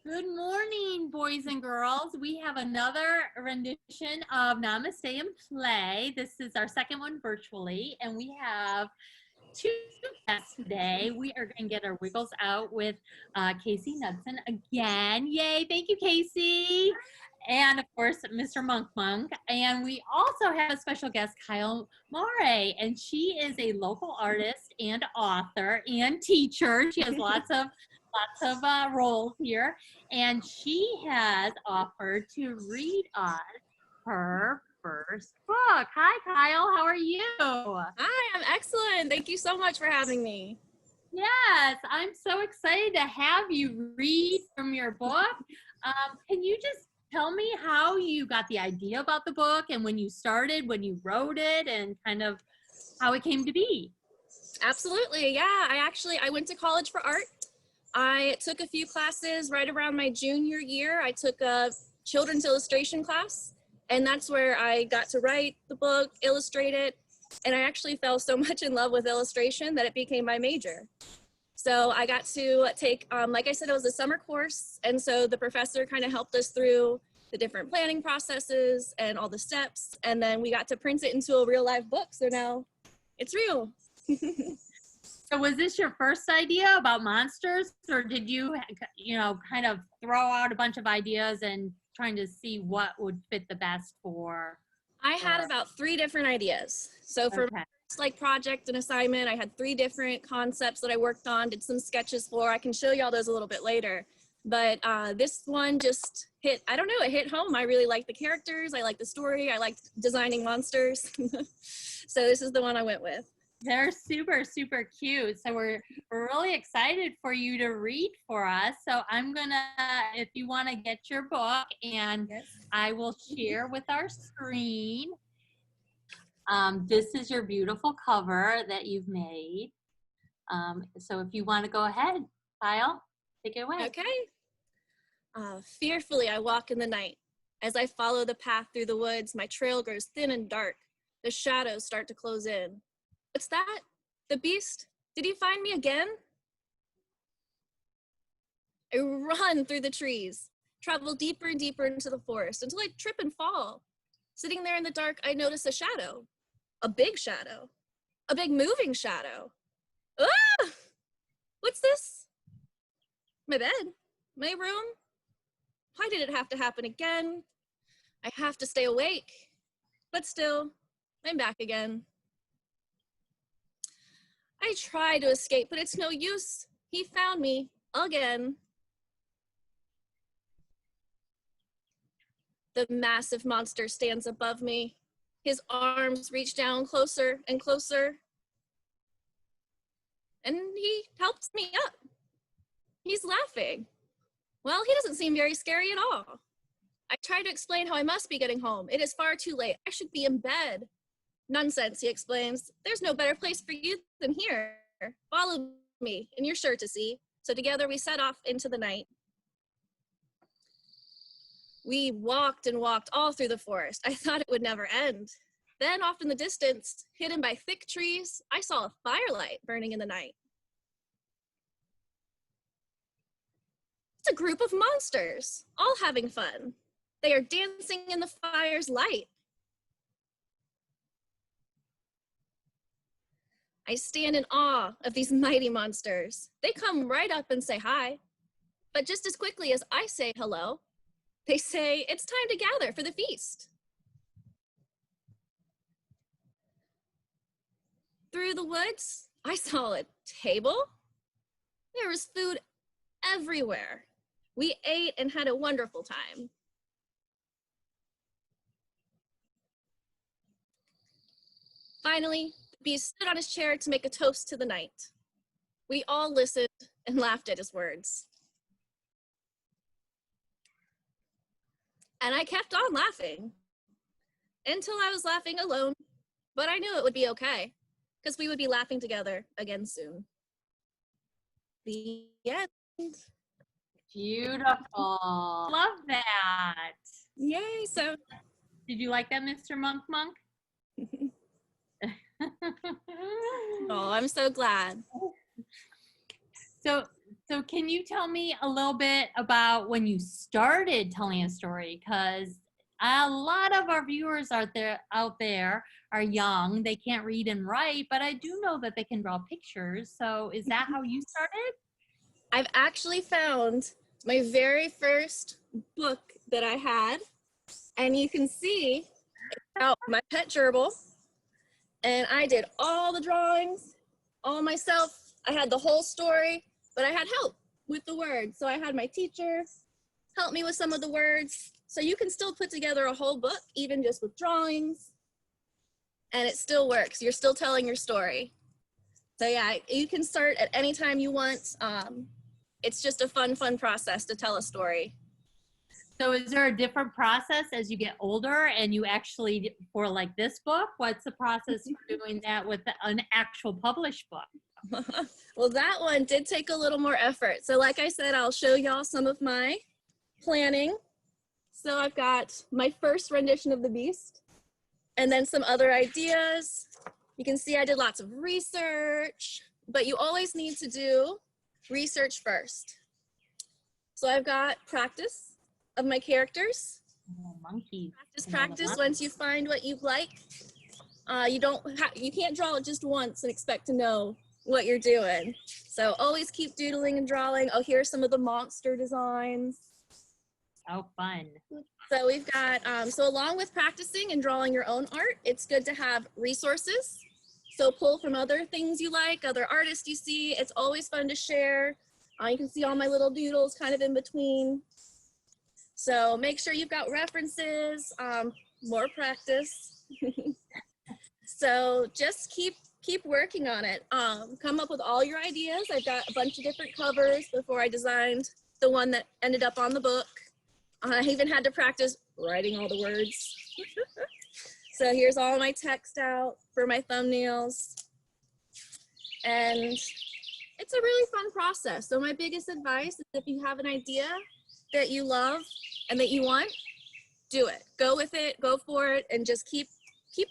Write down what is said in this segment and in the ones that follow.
Good morning, boys and girls. We have another rendition of Namaste and Play. This is our second one virtually, and we have two guests today. We are going to get our wiggles out with Casey Knudsen again. Yay, thank you, Casey. And of course, Mr. Monk Monk. And we also have a special guest, Kyle Mare, and she is a local artist and author and teacher. She has lots of roles here, and she has offered to read us her first book. Hi, Kyle. How are you? Hi, I'm excellent. Thank you so much for having me. Yes, I'm so excited to have you read from your book. Can you just tell me how you got the idea about the book and when you started, when you wrote it, and kind of how it came to be? Absolutely. Yeah, I went to college for art. I took a few classes right around my junior year. I took a children's illustration class, and that's where I got to write the book, illustrate it, and I actually fell so much in love with illustration that it became my major. So I got to take, like I said, it was a summer course, and so the professor kind of helped us through the different planning processes and all the steps, and then we got to print it into a real live book, so now it's real. So was this your first idea about monsters, or did you, kind of throw out a bunch of ideas and trying to see what would fit the best for? I had about 3 different ideas. So for my first project and assignment, I had 3 different concepts that I worked on, did some sketches for. I can show you all those a little bit later. But this one just hit, I don't know, it hit home. I really liked the characters. I liked the story. I liked designing monsters. So this is the one I went with. They're super, super cute. So we're really excited for you to read for us. So I'm gonna, if you want to get your book, and yes, I will share with our screen. This is your beautiful cover that you've made. So if you want to go ahead, Kyle, take it away. Okay. Fearfully I walk in the night. As I follow the path through the woods, my trail grows thin and dark. The shadows start to close in. What's that? The beast? Did he find me again? I run through the trees, travel deeper and deeper into the forest until I trip and fall. Sitting there in the dark, I notice a shadow. A big shadow. A big moving shadow. Ah! What's this? My bed? My room? Why did it have to happen again? I have to stay awake. But still, I'm back again. I try to escape, but it's no use. He found me again. The massive monster stands above me. His arms reach down closer and closer. And he helps me up. He's laughing. Well, he doesn't seem very scary at all. I try to explain how I must be getting home. It is far too late. I should be in bed. Nonsense, he explains. There's no better place for you than here. Follow me, and you're sure to see. So together we set off into the night. We walked and walked all through the forest. I thought it would never end. Then off in the distance, hidden by thick trees, I saw a firelight burning in the night. It's a group of monsters, all having fun. They are dancing in the fire's light. I stand in awe of these mighty monsters. They come right up and say hi. But just as quickly as I say hello, they say it's time to gather for the feast. Through the woods, I saw a table. There was food everywhere. We ate and had a wonderful time. Finally, the beast stood on his chair to make a toast to the night. We all listened and laughed at his words. And I kept on laughing until I was laughing alone, but I knew it would be okay because we would be laughing together again soon. The end. Beautiful. Love that. Yay. So did you like that, Mr. Monk Monk? Oh, I'm so glad. So So can you tell me a little bit about when you started telling a story? Because a lot of our viewers out there are young. They can't read and write, but I do know that they can draw pictures. So is that how you started? I've actually found my very first book that I had, and you can see it's about my pet gerbil, and I did all the drawings all myself. I had the whole story, but I had help with the words. So I had my teacher help me with some of the words. So you can still put together a whole book, even just with drawings, and it still works. You're still telling your story. So yeah, you can start at any time you want. It's just a fun process to tell a story. So is there a different process as you get older and you actually, for like this book, what's the process for doing that with an actual published book? Well, that one did take a little more effort. So like I said, I'll show y'all some of my planning. So I've got my first rendition of the Beast and then some other ideas. You can see I did lots of research, but you always need to do research first. So I've got practice of my characters. Oh, monkeys. Practice. Once you find what you like, you can't draw it just once and expect to know what you're doing. So always keep doodling and drawing. Oh, here are some of the monster designs. Oh, fun. So we've got, so along with practicing and drawing your own art, it's good to have resources. So pull from other things you like, other artists you see. It's always fun to share. You can see all my little doodles kind of in between. So make sure you've got references, more practice. So just keep working on it. Come up with all your ideas. I've got a bunch of different covers before I designed the one that ended up on the book. I even had to practice writing all the words. So here's all my text out for my thumbnails. And it's a really fun process. So my biggest advice is if you have an idea that you love and that you want, do it. Go with it, go for it, and just keep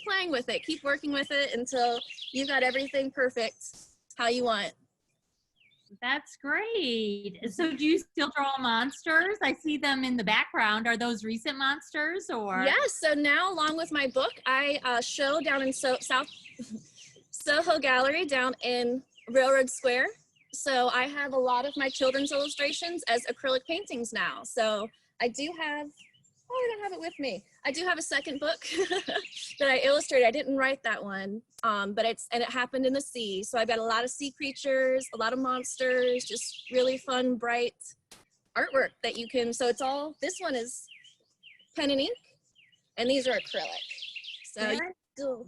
playing with it. Keep working with it until you got everything perfect how you want. That's great. So do you still draw monsters? I see them in the background. Are those recent monsters or? Yes, so now along with my book, I show down in South Soho Gallery down in Railroad Square. So I have a lot of my children's illustrations as acrylic paintings now. So I do have, oh, I don't have it with me. I do have a second book that I illustrated. I didn't write that one, but it happened in the sea. So I've got a lot of sea creatures, a lot of monsters, just really fun, bright artwork that you can, so it's all, this one is pen and ink, and these are acrylic. So you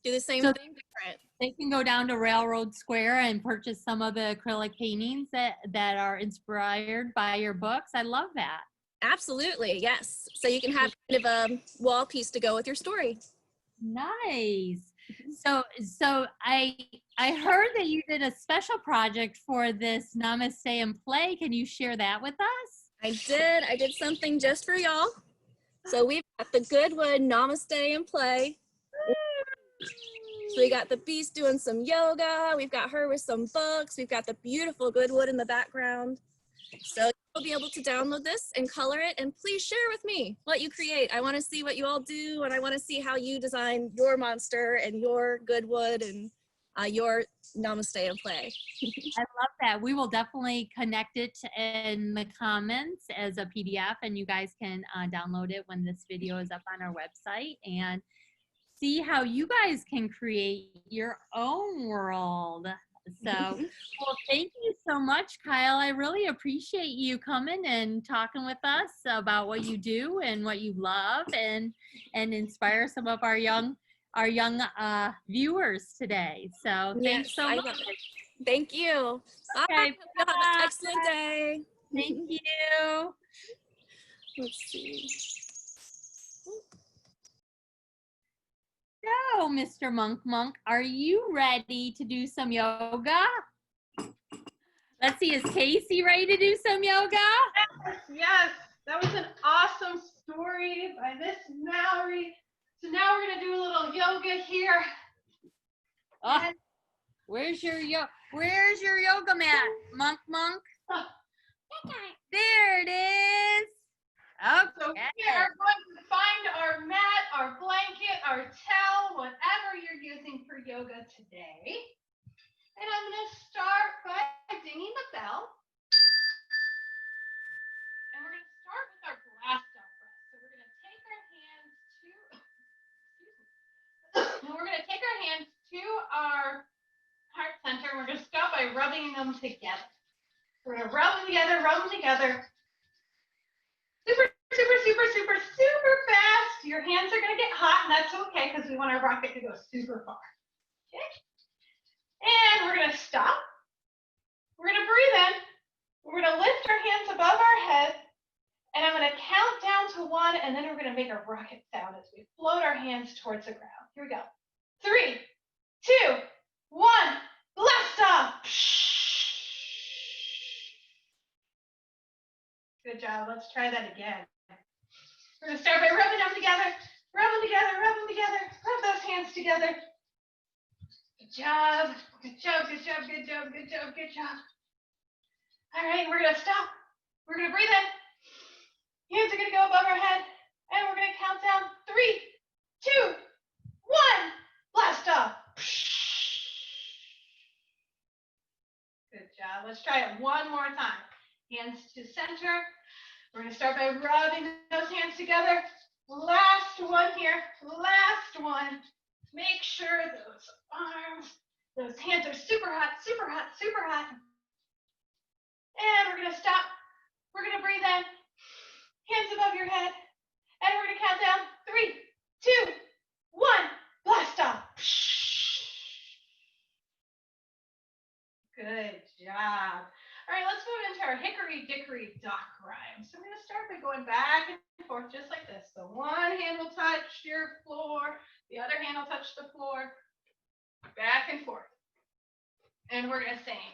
do the same thing different. They can go down to Railroad Square and purchase some of the acrylic paintings that are inspired by your books. I love that. Absolutely, yes. So you can have kind of a wall piece to go with your story. Nice. So I heard that you did a special project for this Namaste and Play. Can you share that with us? I did something just for y'all. So we've got the Goodwood Namaste and Play. So we got the Beast doing some yoga. We've got her with some books. We've got the beautiful Goodwood in the background. So you'll be able to download this and color it, and please share with me what you create. I want to see what you all do, and I want to see how you design your monster and your Goodwood and your Namaste and Play. I love that. We will definitely connect it in the comments as a PDF, and you guys can download it when this video is up on our website and see how you guys can create your own world. So, well, thank you so much, Kyle. I really appreciate you coming and talking with us about what you do and what you love, and inspire some of our young viewers today. So thanks so much. Thank you. Okay, have an excellent day. Thank you. Let's see. So, Mr. Monk, are you ready to do some yoga? Let's see, is Casey ready to do some yoga? Yes, that was an awesome story by Miss Mallory. So now we're gonna do a little yoga here. Oh, where's your yoga mat, Monk? There it is. Okay. So we are going to find our mat, our blanket, our towel, whatever you're using for yoga today. And I'm going to start by dinging the bell. And we're going to start with our blast off breath. So we're going to take our hands to, and we're going to take our hands to our heart center. We're going to start by rubbing them together. We're going to rub them together, rub them together. Super, super, super, super, super fast. Your hands are going to get hot, and that's okay because we want our rocket to go super far. Okay? And we're going to stop. We're going to breathe in. We're going to lift our hands above our head, and I'm going to count down to 1, and then we're going to make a rocket sound as we float our hands towards the ground. Here we go. 3, 2, 1, blast off. Good job. Let's try that again. We're going to start by rubbing them together. Rub them together, rub them together. Rub those hands together. Good job. Good job, good job, good job, good job, good job. All right, we're going to stop. We're going to breathe in. Hands are going to go above our head. And we're going to count down 3, 2, 1. Blast off. Good job. Let's try it one more time. Hands to center. We're going to start by rubbing those hands together. Last one here. Last one. Make sure those arms, those hands are super hot, super hot, super hot. And we're going to stop. We're going to breathe in. Hands above your head. And we're going to count down 3, 2, 1. Blast off. Good job. All right, let's move into our Hickory Dickory Dock rhyme. So we're going to start by going back and forth just like this. So one hand will touch your floor, the other hand will touch the floor, back and forth. And we're going to sing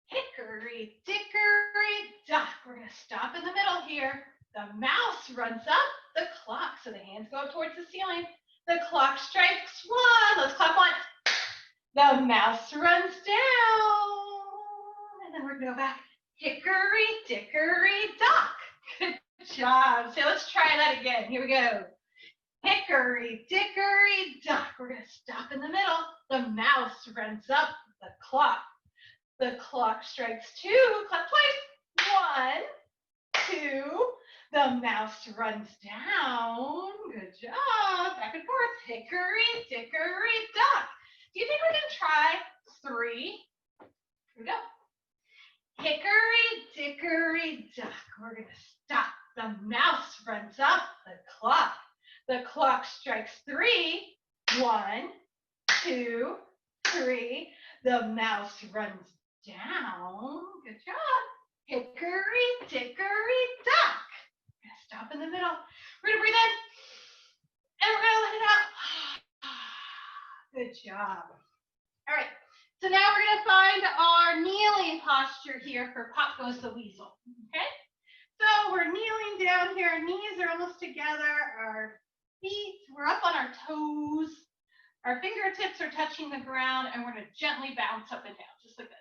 Hickory Dickory Dock. We're going to stop in the middle here. The mouse runs up the clock. So the hands go up towards the ceiling. The clock strikes 1. Let's clap once. The mouse runs down. And then we're going to go back. Hickory Dickory Dock. Good job. So let's try that again. Here we go. Hickory Dickory Dock. We're going to stop in the middle. The mouse runs up the clock. The clock strikes 2. Clap twice. 1, 2. The mouse runs down. Good job. Back and forth. Hickory Dickory Dock. Do you think we can try 3? Here we go. Hickory Dickory Dock. We're going to stop. The mouse runs up the clock. The clock strikes 3. 1, 2, 3. The mouse runs down. Good job. Hickory Dickory Dock. We're going to stop in the middle. We're going to breathe in. And we're going to let it out. Good job. All right. So now we're going to find our kneeling posture here for Pop Goes the Weasel. Okay? So we're kneeling down here. Our knees are almost together. Our feet, we're up on our toes. Our fingertips are touching the ground, and we're going to gently bounce up and down, just like this.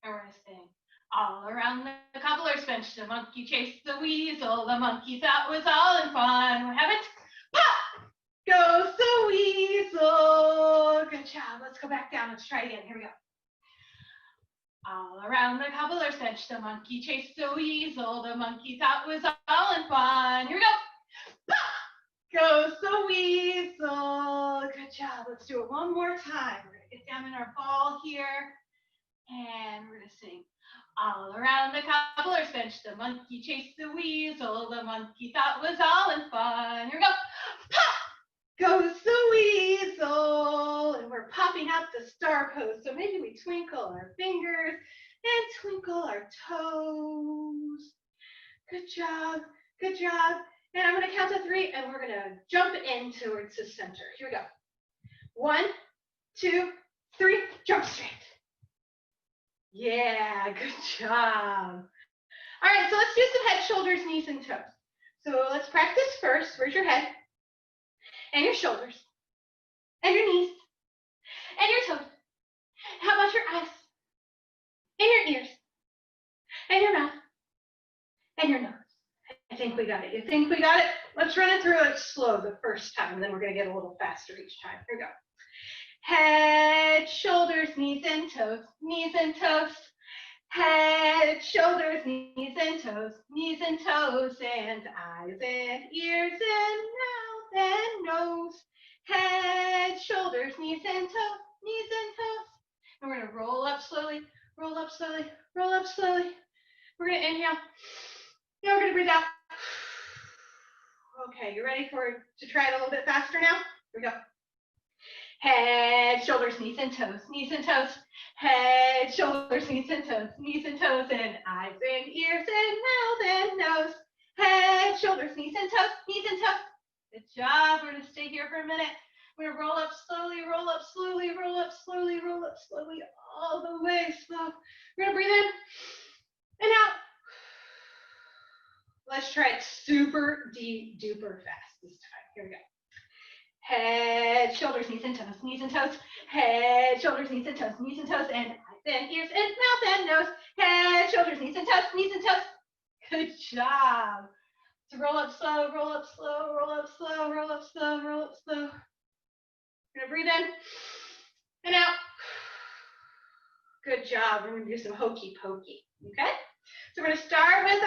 And we're going to sing. All around the cobbler's bench, the monkey chased the weasel. The monkey thought was all in fun. We have it. Pop goes the weasel. Good job. Let's go back down. Let's try it again. Here we go. All around the cobbler's bench, the monkey chased the weasel. The monkey thought was all in fun. Here we go. Pop goes the weasel. Good job. Let's do it one more time. We're going to get down in our ball here. And we're going to sing. All around the cobbler's bench, the monkey chased the weasel. The monkey thought was all in fun. Here we go. Pop goes the weasel. And we're popping out the star pose. So maybe we twinkle our fingers and twinkle our toes. Good job. Good job. And I'm going to count to 3, and we're going to jump in towards the center. Here we go. 1, 2, 3. Jump straight. Yeah, good job. All right, so let's do some head, shoulders, knees, and toes. So let's practice first. Where's your head? And your shoulders. And your knees. And your toes. How about your eyes? And your ears. and your nose. I think we got it. You think we got it? Let's run it through it slow the first time, and then we're going to get a little faster each time. Here we go. Head, shoulders, knees and toes, knees and toes. Head, shoulders, knees and toes, and eyes and ears and mouth and nose. Head, shoulders, knees and toes, And we're going to roll up slowly, roll up slowly, roll up slowly. We're going to inhale. Now we're going to breathe out. Okay, you ready to try it a little bit faster now? Here we go. Head, shoulders, knees and toes, Head, shoulders, knees and toes, and eyes and ears and mouth and nose. Head, shoulders, knees and toes, Good job. We're going to stay here for a minute. We're going to roll up slowly, roll up slowly, roll up slowly, roll up slowly, all the way slow. We're going to breathe in and out. Let's try it super duper fast this time. Here we go. Head, shoulders, knees and toes, Head, shoulders, knees and toes, and eyes and ears and mouth and nose. Head, shoulders, knees and toes, Good job. So roll up slow, roll up slow, roll up slow, roll up slow, roll up slow. We're gonna breathe in and out. Good job. We're gonna do some hokey pokey. Okay? So we're going to start with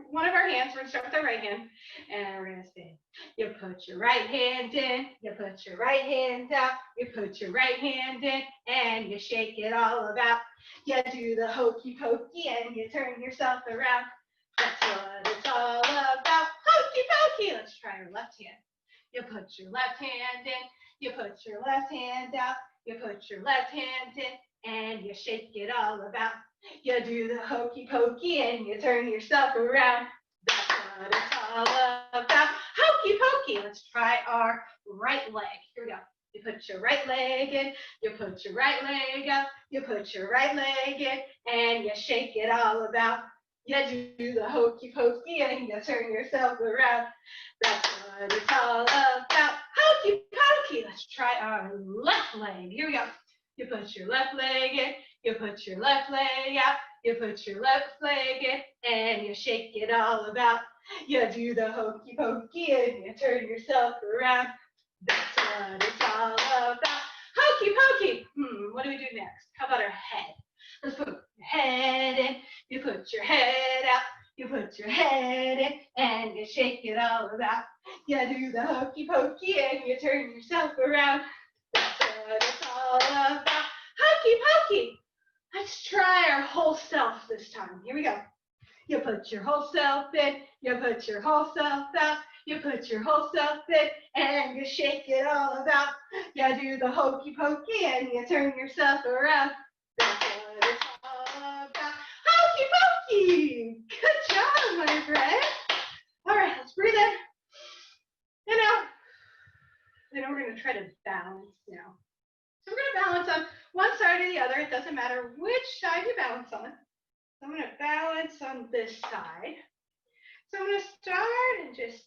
one of our hands. We're going to start with our right hand. And we're going to say, you put your right hand in, you put your right hand out, you put your right hand in, and you shake it all about. You do the hokey pokey and you turn yourself around. That's what it's all about. Hokey pokey. Let's try our left hand. You put your left hand in, you put your left hand out, you put your left hand in, and you shake it all about. You do the hokey pokey and you turn yourself around. That's what it's all about. Hokey pokey. Let's try our right leg. Here we go. You put your right leg in, you put your right leg up, you put your right leg in, and you shake it all about. You do the hokey pokey and you turn yourself around. That's what it's all about. Hokey pokey. Let's try our left leg. Here we go. You put your left leg in, you put your left leg out, you put your left leg in, and you shake it all about. You do the hokey pokey and you turn yourself around. That's what it's all about. Hokey pokey. What do we do next? How about our head? Let's put your head in, you put your head out, you put your head in, and you shake it all about. You do the hokey pokey and you turn yourself around. That's what it's all about. Hokey pokey. Let's try our whole self this time. Here we go. You put your whole self in, you put your whole self out, you put your whole self in, and you shake it all about. You do the hokey pokey and you turn yourself around. That's what it's all about. Hokey pokey. Good job, my friend. All right, let's breathe in and out. Then we're going to try to balance now. So we're going to balance on one side or the other. It doesn't matter which side you balance on. So I'm going to balance on this side. So I'm going to start and just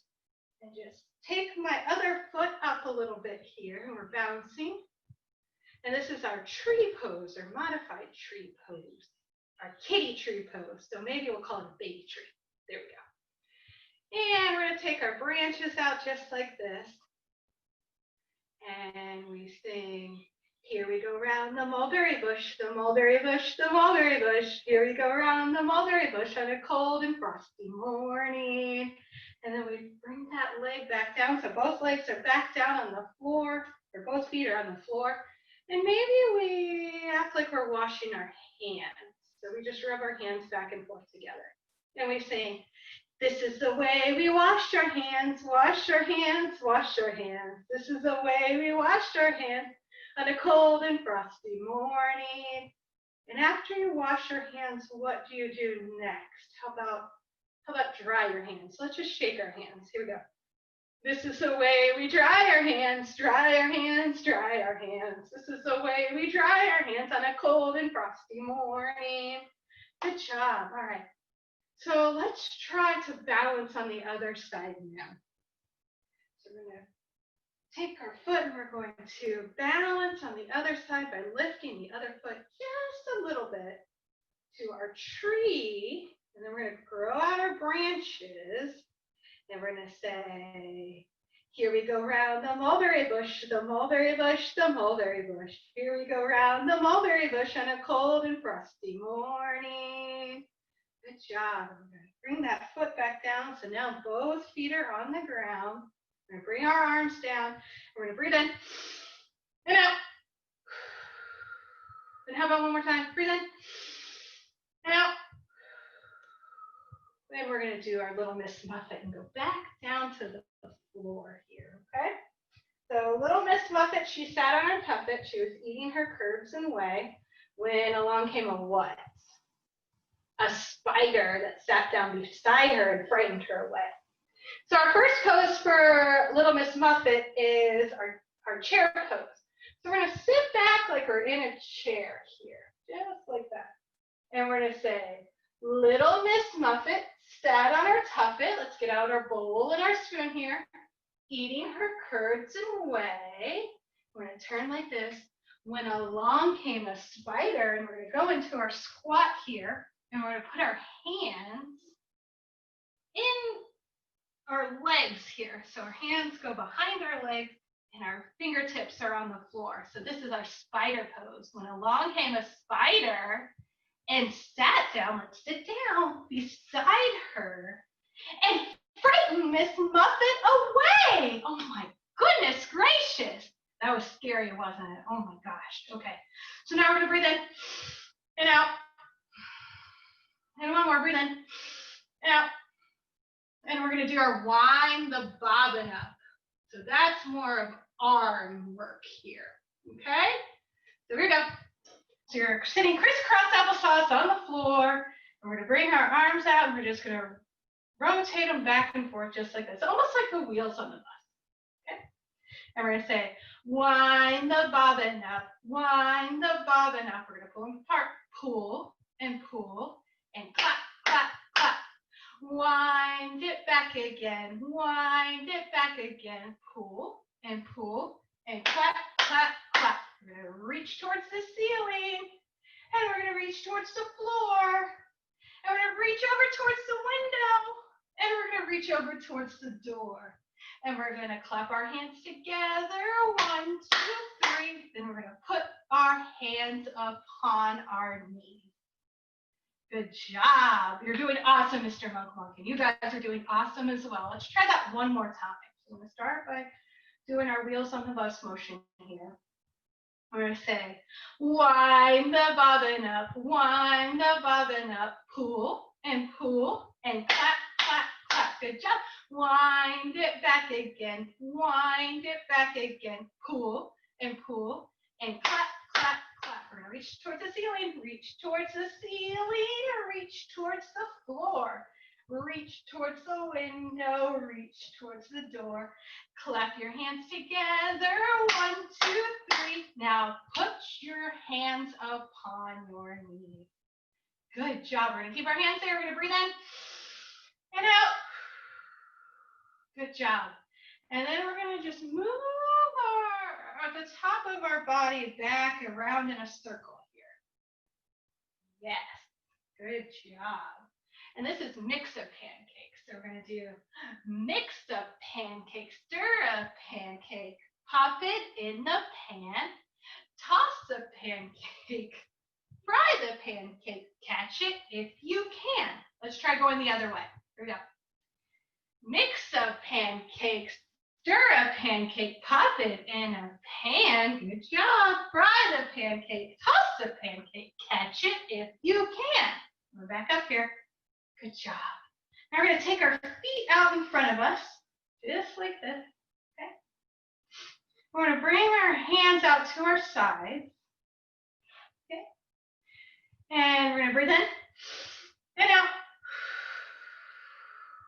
take my other foot up a little bit here, and we're bouncing. And this is our tree pose, or modified tree pose, our kitty tree pose. So maybe we'll call it a baby tree. There we go. And we're going to take our branches out just like this. And we sing, here we go round the mulberry bush, the mulberry bush, the mulberry bush. Here we go round the mulberry bush on a cold and frosty morning. And then we bring that leg back down. So both legs are back down on the floor, or both feet are on the floor. And maybe we act like we're washing our hands. So we just rub our hands back and forth together. And we sing, this is the way we washed our hands, wash our hands, wash our hands. This is the way we washed our hands on a cold and frosty morning. And after you wash your hands, what do you do next? How about dry your hands? Let's just shake our hands. Here we go. This is the way we dry our hands, dry our hands, dry our hands. This is the way we dry our hands on a cold and frosty morning. Good job. All right. So let's try to balance on the other side now. So we're going to take our foot and we're going to balance on the other side by lifting the other foot just a little bit to our tree And then we're going to grow out our branches. And we're going to say, here we go round the mulberry bush, the mulberry bush, the mulberry bush. Here we go round the mulberry bush on a cold and frosty morning. Good job. We're going to bring that foot back down. So now both feet are on the ground. We're going to bring our arms down. We're going to breathe in and out. And how about one more time? Breathe in and out. Then we're going to do our Little Miss Muffet and go back down to the floor here, okay? So Little Miss Muffet, she sat on her tuffet. She was eating her curbs and whey when along came a what? A spider that sat down beside her and frightened her away. So our first pose for Little Miss Muffet is our chair pose. So we're going to sit back like we're in a chair here, just like that. And we're going to say, Little Miss Muffet sat on her tuffet. Let's get out our bowl and our spoon here. Eating her curds and whey. We're going to turn like this. When along came a spider, and we're going to go into our squat here, and we're going to put our hands in our legs here. So our hands go behind our legs, and our fingertips are on the floor. So this is our spider pose. When along came a spider and sat down, let's sit down beside her and frightened Miss Muffet away. Oh my goodness gracious. That was scary, wasn't it? Oh my gosh. Okay. So now we're going to breathe in and out. And one more, breathe in and out. And we're going to do our wind the bobbin up. So that's more of arm work here. Okay? So here we go. So you're sitting crisscross applesauce on the floor, and we're going to bring our arms out, and we're just going to rotate them back and forth just like this, almost like the wheels on the bus. Okay? And we're going to say, wind the bobbin up, wind the bobbin up. We're going to pull them apart, pull, and clap, clap, clap. Wind it back again, wind it back again, pull, and clap, clap, clap. We're going to reach towards the ceiling, and we're going to reach towards the floor, and we're going to reach over towards the window, and we're going to reach over towards the door, and we're going to clap our hands together, 1, 2, 3, then we're going to put our hands upon our knees. Good job. You're doing awesome, Mr. Monk, and you guys are doing awesome as well. Let's try that one more time. So I'm going to start by doing our wheels on the bus motion here. We're going to say, wind the bobbin up, pull, and clap, clap, clap. Good job. Wind it back again, pull, and clap, clap, clap. We're going to reach towards the ceiling, reach towards the ceiling, reach towards the floor. Reach towards the window, reach towards the door. Clap your hands together, 1, 2, 3. Now put your hands upon your knees. Good job. We're going to keep our hands there. We're going to breathe in and out. Good job. And then we're going to just move the top of our body back around in a circle here. Yes. Good job. And this is mix-up pancakes. So we're going to do mixed-up pancake, stir-up pancake, pop it in the pan, toss the pancake, fry the pancake, catch it if you can. Let's try going the other way. Here we go. Mix-up pancakes, stir-up pancake, pop it in a pan. Good job. Fry the pancake, toss the pancake, catch it if you can. We're back up here. Good job. Now we're going to take our feet out in front of us, just like this. Okay. We're going to bring our hands out to our sides. Okay. And we're going to breathe in and out.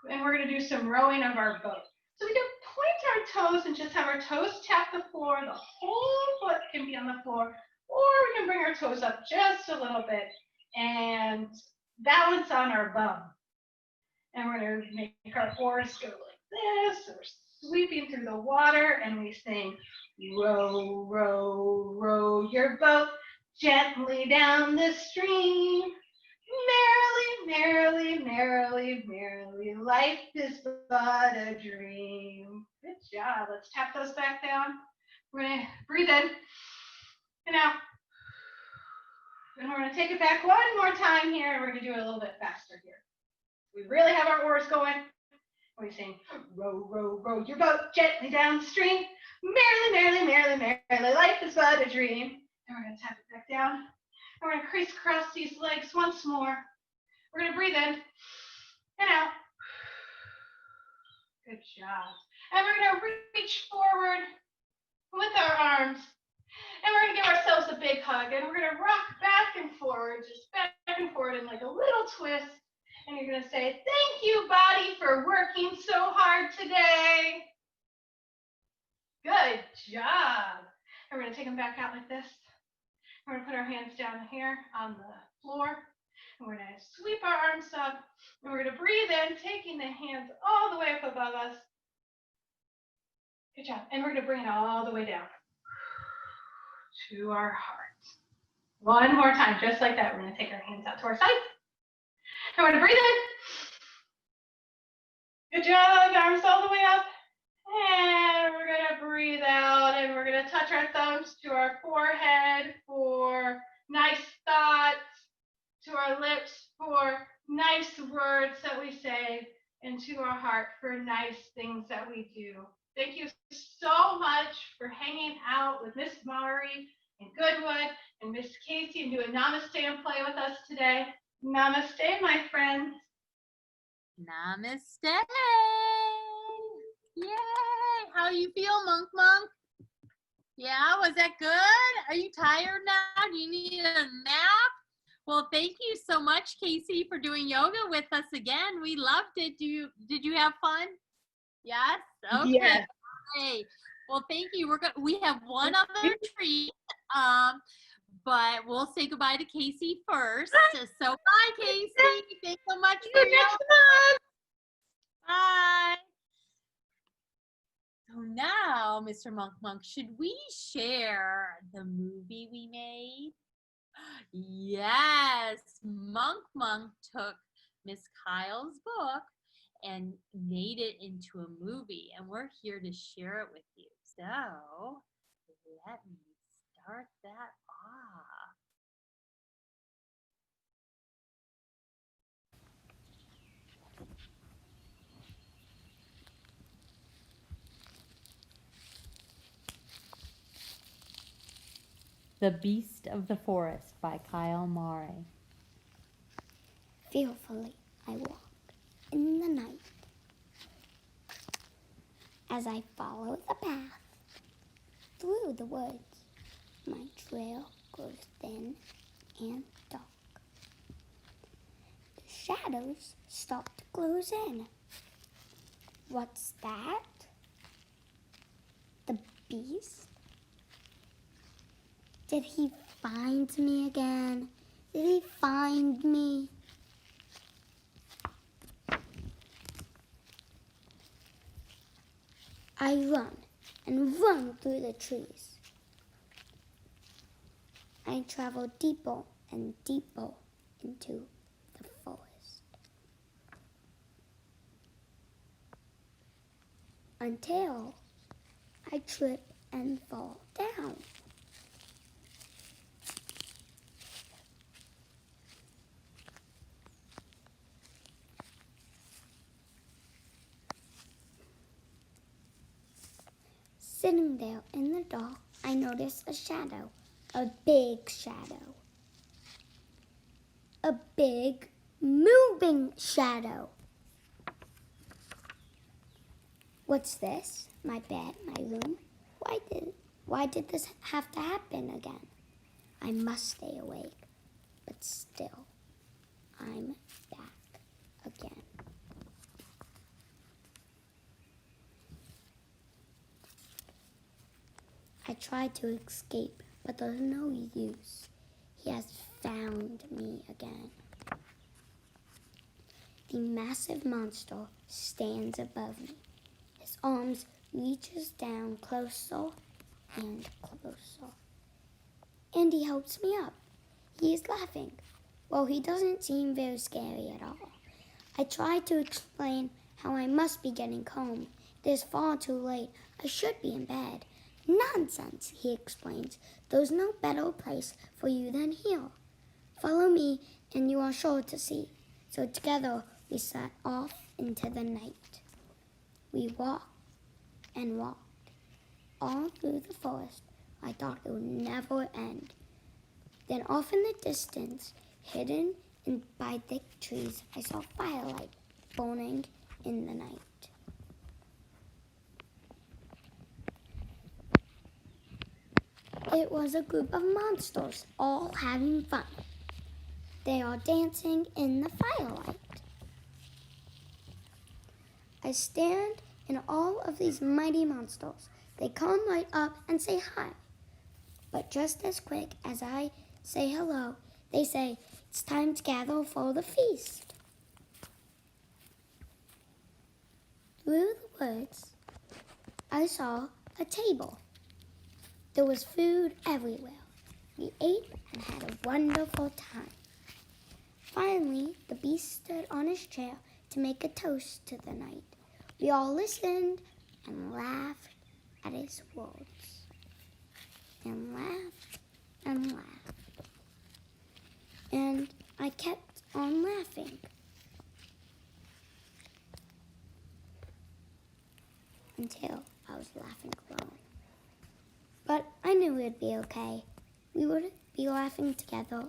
And we're going to do some rowing of our boat. So we can point our toes and just have our toes tap the floor. The whole foot can be on the floor. Or we can bring our toes up just a little bit and balance on our bum. And we're going to make our oars go like this. We're sweeping through the water and we sing, row, row, row your boat gently down the stream. Merrily, merrily, merrily, merrily, life is but a dream. Good job. Let's tap those back down. We're going to breathe in and out. And we're going to take it back one more time here, and we're going to do it a little bit faster here. We really have our oars going. We're saying, row, row, row your boat gently downstream. Merrily, merrily, merrily, merrily, life is but a dream. And we're going to tap it back down. And we're going to crisscross these legs once more. We're going to breathe in and out. Good job. And we're going to reach forward with our arms. And we're going to give ourselves a big hug. And we're going to rock back and forward, just back and forward in like a little twist. And you're going to say, thank you, body, for working so hard today. Good job. And we're going to take them back out like this. We're going to put our hands down here on the floor. And we're going to sweep our arms up. And we're going to breathe in, taking the hands all the way up above us. Good job. And we're going to bring it all the way down to our heart. One more time, just like that. We're going to take our hands out to our sides. And we're going to breathe in. Good job. Arms all the way up. And we're going to breathe out. And we're going to touch our thumbs to our forehead for nice thoughts, to our lips for nice words that we say, and to our heart for nice things that we do. Thank you so much for hanging out with Miss Mari and Goodwood and Miss Casey and doing Namaste and play with us today. Namaste, my friends. Namaste. Yay. How you feel, Monk? Yeah, was that good? Are you tired now? Do you need a nap? Well, thank you so much, Casey, for doing yoga with us again. We loved it. Did you have fun? Yes? Okay. Yes. Hey. Well, thank you. We have one other treat, but we'll say goodbye to Casey first. So bye, Casey. Thanks so much for your yoga. Bye. So now, Mr. Monk, should we share the movie we made? Yes, Monk took Miss Kyle's book and made it into a movie, and we're here to share it with you. So let me start that off. The Beast of the Forest by Kyle Murray. Fearfully I walk in the night as I follow the path through the woods. My trail grows thin and dark. The shadows start to close in. What's that? The beast? Did he find me again? Did he find me? I run and run through the trees. I travel deeper and deeper into the forest until I trip and fall down. Sitting there in the dark, I notice a shadow, a big shadow. A big, moving shadow. What's this? My bed, my room? Why did this have to happen again? I must stay awake, but still, I'm back again. I tried to escape, but there's no use. He has found me again. The massive monster stands above me. His arms reaches down closer and closer. And he helps me up. He is laughing. Well, he doesn't seem very scary at all. I tried to explain how I must be getting home. It is far too late. I should be in bed. Nonsense, he explains. There's no better place for you than here. Follow me, and you are sure to see. So together we set off into the night. We walked and walked all through the forest. I thought it would never end. Then off in the distance, hidden by thick trees, I saw firelight burning in the night. It was a group of monsters all having fun. They are dancing in the firelight. I stand in all of these mighty monsters. They come right up and say hi. But just as quick as I say hello, they say, it's time to gather for the feast. Through the woods, I saw a table. There was food everywhere. We ate and had a wonderful time. Finally, the beast stood on his chair to make a toast to the night. We all listened and laughed at his words. And laughed and laughed. And I kept on laughing. Until I was laughing alone. But I knew it'd be okay. We would be laughing together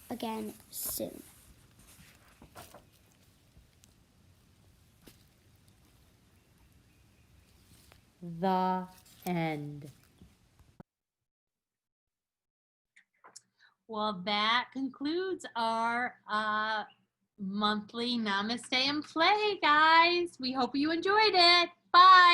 again soon. The end. Well, that concludes our monthly Namaste and Play, guys. We hope you enjoyed it. Bye.